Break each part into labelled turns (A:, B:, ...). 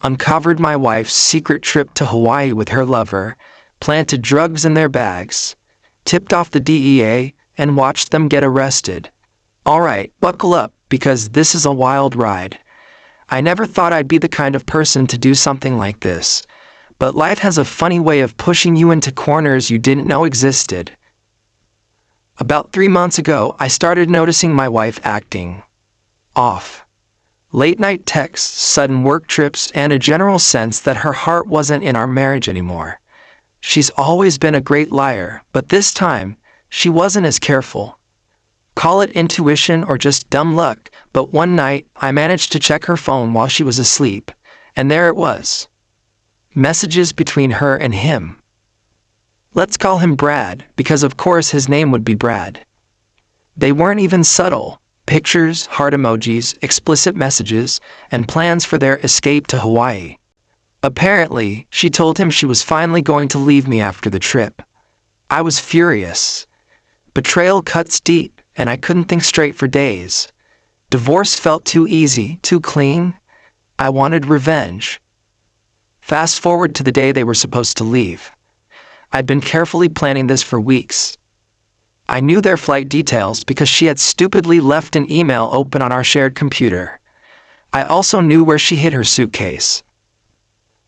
A: uncovered my wife's secret trip to Hawaii with her lover, planted drugs in their bags, tipped off the DEA, and watched them get arrested. Alright, buckle up, because this is a wild ride. I never thought I'd be the kind of person to do something like this, but life has a funny way of pushing you into corners you didn't know existed. About 3 months ago, I started noticing my wife acting off. Late-night texts, sudden work trips, and a general sense that her heart wasn't in our marriage anymore. She's always been a great liar, but this time, she wasn't as careful. Call it intuition or just dumb luck, but one night, I managed to check her phone while she was asleep, and there it was. Messages between her and him. Let's call him Brad, because of course his name would be Brad. They weren't even subtle. Pictures, heart emojis, explicit messages, and plans for their escape to Hawaii. Apparently, she told him she was finally going to leave me after the trip. I was furious. Betrayal cuts deep, and I couldn't think straight for days. Divorce felt too easy, too clean. I wanted revenge. Fast forward to the day they were supposed to leave. I'd been carefully planning this for weeks. I knew their flight details because she had stupidly left an email open on our shared computer. I also knew where she hid her suitcase.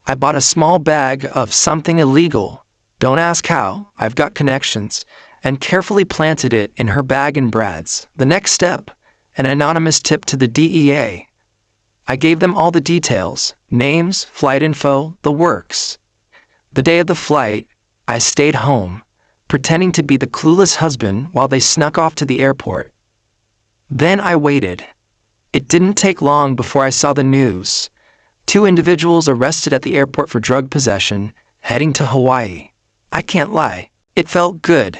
A: I bought a small bag of something illegal, don't ask how, I've got connections, and carefully planted it in her bag and Brad's. The next step, an anonymous tip to the DEA. I gave them all the details, names, flight info, the works. The day of the flight, I stayed home, pretending to be the clueless husband while they snuck off to the airport. Then I waited. It didn't take long before I saw the news. 2 individuals arrested at the airport for drug possession, heading to Hawaii. I can't lie, it felt good.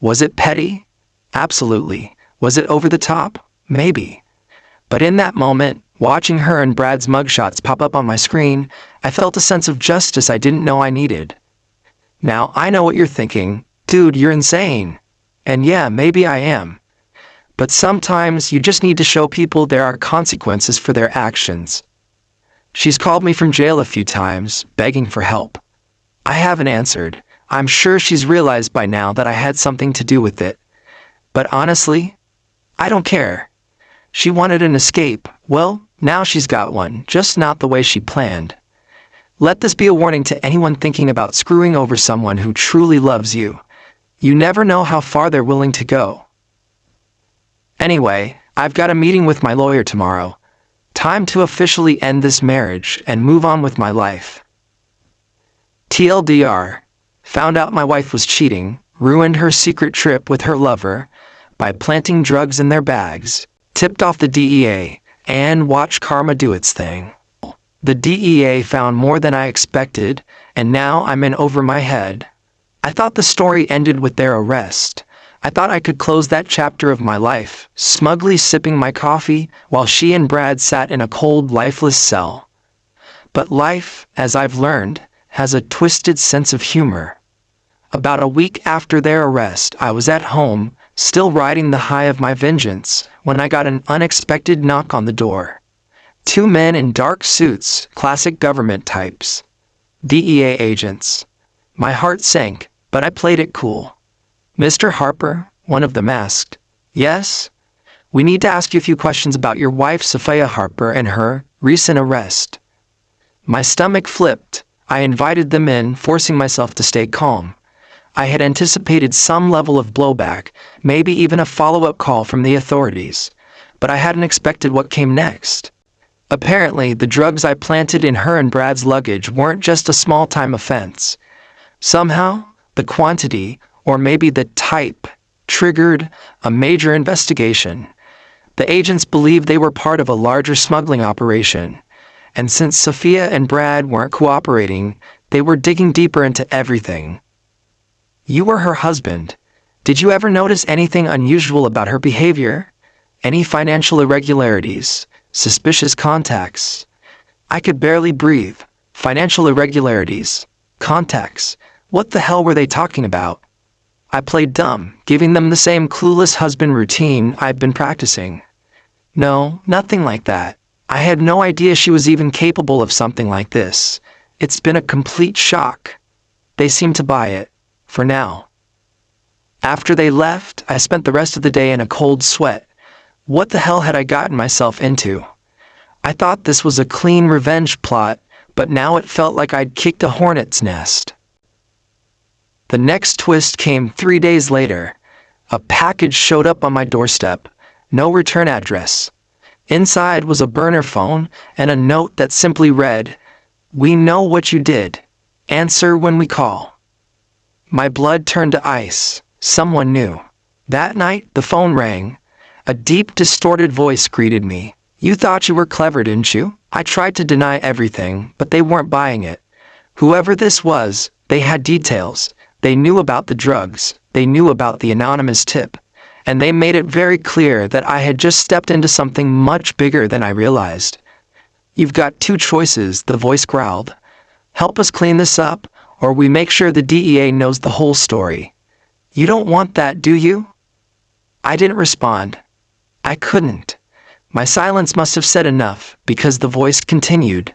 A: Was it petty? Absolutely. Was it over the top? Maybe. But in that moment, watching her and Brad's mugshots pop up on my screen, I felt a sense of justice I didn't know I needed. Now, I know what you're thinking. Dude, you're insane. And yeah, maybe I am. But sometimes you just need to show people there are consequences for their actions. She's called me from jail a few times, begging for help. I haven't answered. I'm sure she's realized by now that I had something to do with it. But honestly, I don't care. She wanted an escape. Well, now she's got one, just not the way she planned. Let this be a warning to anyone thinking about screwing over someone who truly loves you. You never know how far they're willing to go. Anyway, I've got a meeting with my lawyer tomorrow. Time to officially end this marriage and move on with my life. TLDR. Found out my wife was cheating, ruined her secret trip with her lover by planting drugs in their bags, tipped off the DEA, and watched karma do its thing. The DEA found more than I expected, and now I'm in over my head. I thought the story ended with their arrest. I thought I could close that chapter of my life, smugly sipping my coffee while she and Brad sat in a cold, lifeless cell. But life, as I've learned, has a twisted sense of humor. About a week after their arrest, I was at home, still riding the high of my vengeance, when I got an unexpected knock on the door. 2 men in dark suits, classic government types. DEA agents. My heart sank, but I played it cool. Mr. Harper, one of them asked. Yes? We need to ask you a few questions about your wife, Sophia Harper, and her recent arrest. My stomach flipped. I invited them in, forcing myself to stay calm. I had anticipated some level of blowback, maybe even a follow-up call from the authorities, but I hadn't expected what came next. Apparently, the drugs I planted in her and Brad's luggage weren't just a small-time offense. Somehow, the quantity, or maybe the type, triggered a major investigation. The agents believed they were part of a larger smuggling operation, and since Sophia and Brad weren't cooperating, they were digging deeper into everything. You were her husband. Did you ever notice anything unusual about her behavior? Any financial irregularities? Suspicious contacts? I could barely breathe. Financial irregularities. Contacts. What the hell were they talking about? I played dumb, giving them the same clueless husband routine I'd been practicing. No, nothing like that. I had no idea she was even capable of something like this. It's been a complete shock. They seem to buy it, for now. After they left, I spent the rest of the day in a cold sweat. What the hell had I gotten myself into? I thought this was a clean revenge plot, but now it felt like I'd kicked a hornet's nest. The next twist came 3 days later. A package showed up on my doorstep. No return address. Inside was a burner phone and a note that simply read, "We know what you did. Answer when we call." My blood turned to ice. Someone knew. That night, the phone rang. A deep, distorted voice greeted me. "You thought you were clever, didn't you?" I tried to deny everything, but they weren't buying it. Whoever this was, they had details. They knew about the drugs. They knew about the anonymous tip. And they made it very clear that I had just stepped into something much bigger than I realized. "You've got two choices," the voice growled. "Help us clean this up, or we make sure the DEA knows the whole story. You don't want that, do you?" I didn't respond. I couldn't. My silence must have said enough, because the voice continued.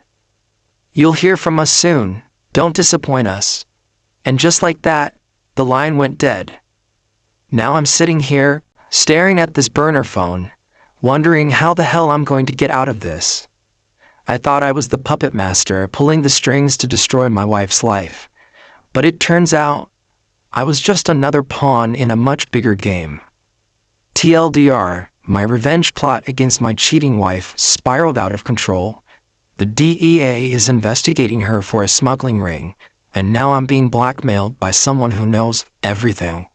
A: "You'll hear from us soon. Don't disappoint us." And just like that, the line went dead. Now I'm sitting here, staring at this burner phone, wondering how the hell I'm going to get out of this. I thought I was the puppet master pulling the strings to destroy my wife's life. But it turns out, I was just another pawn in a much bigger game. TLDR, my revenge plot against my cheating wife spiraled out of control. The DEA is investigating her for a smuggling ring, and now I'm being blackmailed by someone who knows everything.